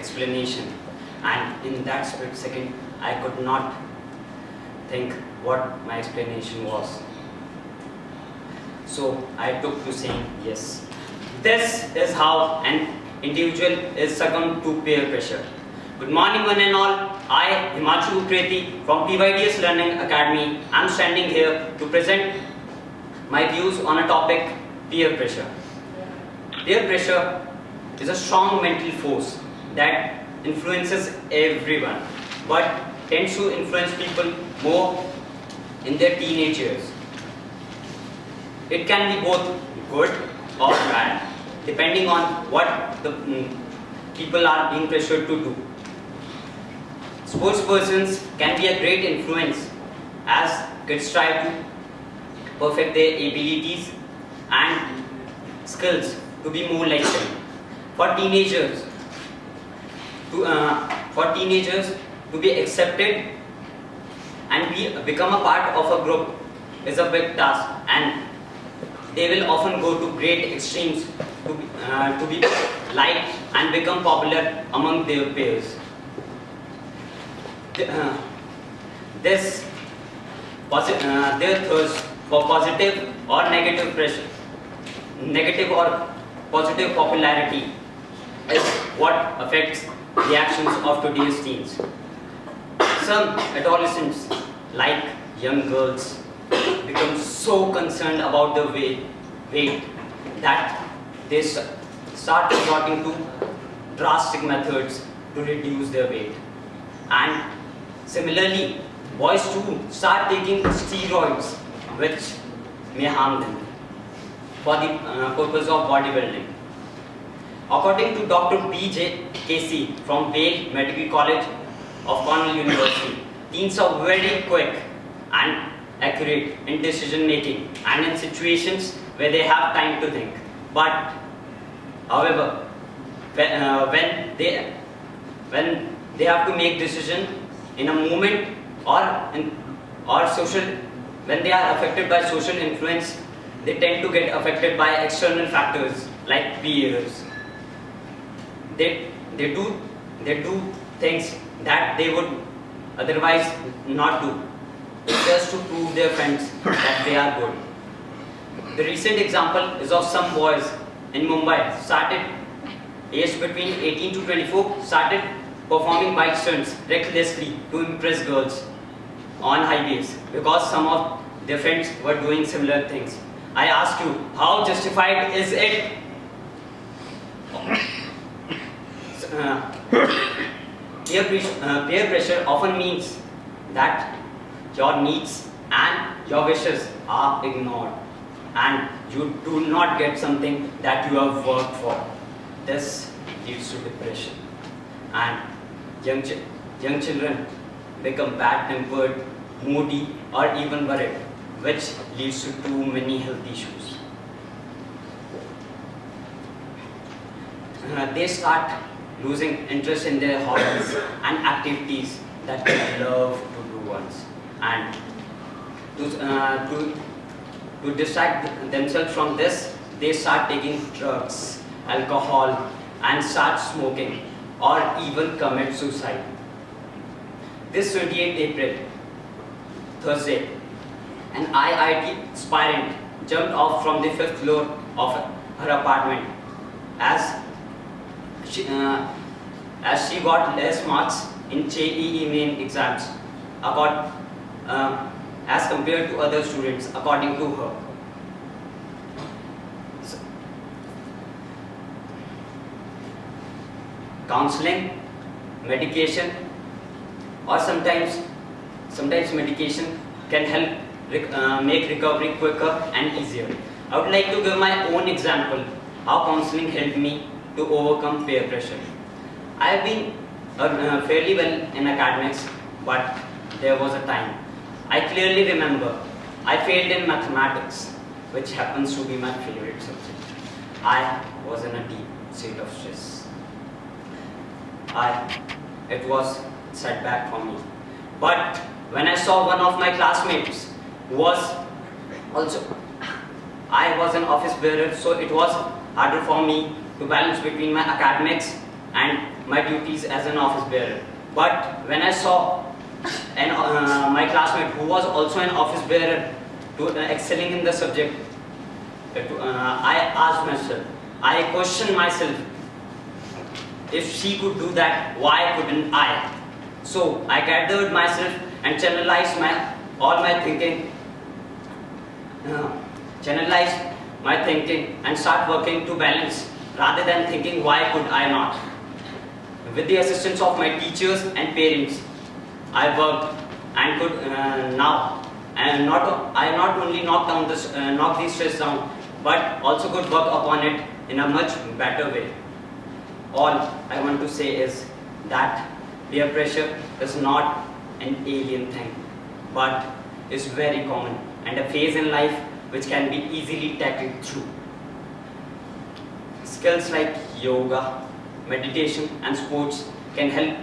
explanation, and in that split second, I could not think what my explanation was. So I took to saying yes. This is how an individual is succumbed to peer pressure. Good morning one and all. I, Himanshu Ukreti from PYDS Learning Academy, am standing here to present my views on a topic, peer pressure. Peer pressure is a strong mental force that influences everyone, but tends to influence people more in their teenage years. It can be both good or bad, depending on what the people are being pressured to do. Sportspersons can be a great influence as kids try to perfect their abilities and skills to be more like them. For teenagers, to be accepted and become a part of a group is a big task, and they will often go to great extremes to be liked and become popular among their peers. Their thirst for positive or negative pressure, negative or positive popularity is what affects the actions of today's teens. Some adolescents, like young girls, become so concerned about the weight that they start resorting to drastic methods to reduce their weight. And similarly, boys too start taking steroids, which may harm them for the purpose of bodybuilding. According to Dr. B.J. Casey from Yale Medical College of Cornell University, teens are very quick and accurate in decision making and in situations where they have time to think. But, however, when they have to make decision in a moment or social, when they are affected by social influence, they tend to get affected by external factors like peers. They do things that they would otherwise not do, just to prove their friends that they are good. The recent example is of some boys in Mumbai, aged between 18 to 24, started performing bike stunts recklessly to impress girls on highways because some of their friends were doing similar things. I ask you, how justified is it? Peer pressure often means that your needs and your wishes are ignored and you do not get something that you have worked for. This leads to depression, and young children become bad-tempered, moody, or even worried, which leads to too many health issues. They start losing interest in their hobbies and activities that they love to do once, and to distract themselves from this, they start taking drugs, alcohol, and start smoking, or even commit suicide. This 28th April, Thursday, an IIT aspirant jumped off from the 5th floor of her apartment as she got less marks in JEE main exams as compared to other students, according to her. Counseling, medication, or sometimes medication can help make recovery quicker and easier. I would like to give my own example how counseling helped me to overcome peer pressure. I have been fairly well in academics, but there was a time. I clearly remember I failed in mathematics, which happens to be my favorite subject. I was in a deep state of stress. It was a setback for me. But when I saw one of my classmates who was also, I was an office bearer, so it was harder for me to balance between my academics and my duties as an office bearer. But when I saw my classmate who was also an office bearer excelling in the subject, I asked myself, I questioned myself, if she could do that, why couldn't I? So I gathered myself and channelized my thinking and start working to balance rather than thinking why could I not. With the assistance of my teachers and parents, I worked and could I not only knock these stress down, but also could work upon it in a much better way. All I want to say is that peer pressure is not an alien thing, but is very common and a phase in life which can be easily tackled through. Skills like yoga, meditation and sports can help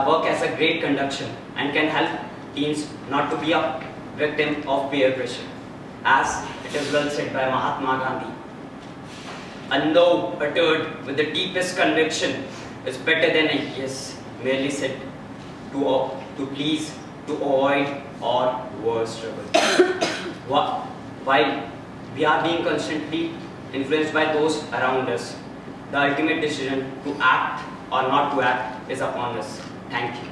work as a great conduction and can help teens not to be a victim of peer pressure. As it is well said by Mahatma Gandhi, a no uttered with the deepest conviction is better than a yes merely said to please, to avoid or worse trouble. While we are being constantly influenced by those around us, the ultimate decision to act or not to act is upon us. Thank you.